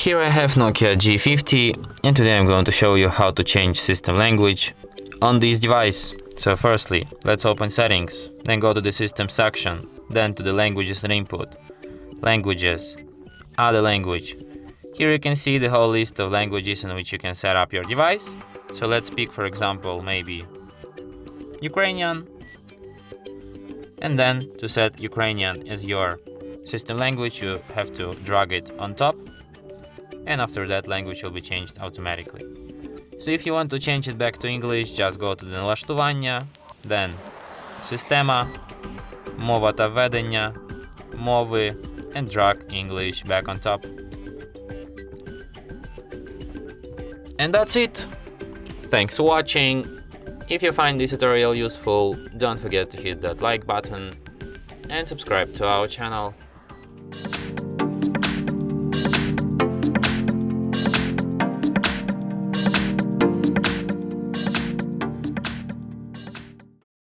Here I have Nokia G50, and today I'm going to show you how to change system language on this device. So firstly, let's open settings, then go to the system section, then to the languages and input. Languages, add a language. Here you can see the whole list of languages in which you can set up your device. So let's pick, for example, maybe Ukrainian. And then to set Ukrainian as your system language, you have to drag it on top. And after that, language will be changed automatically. So if you want to change it back to English, just go to the налаштування, then Система, Мова та введення, Мови, and drag English back on top. And that's it. Thanks for watching. If you find this tutorial useful, don't forget to hit that like button and subscribe to our channel.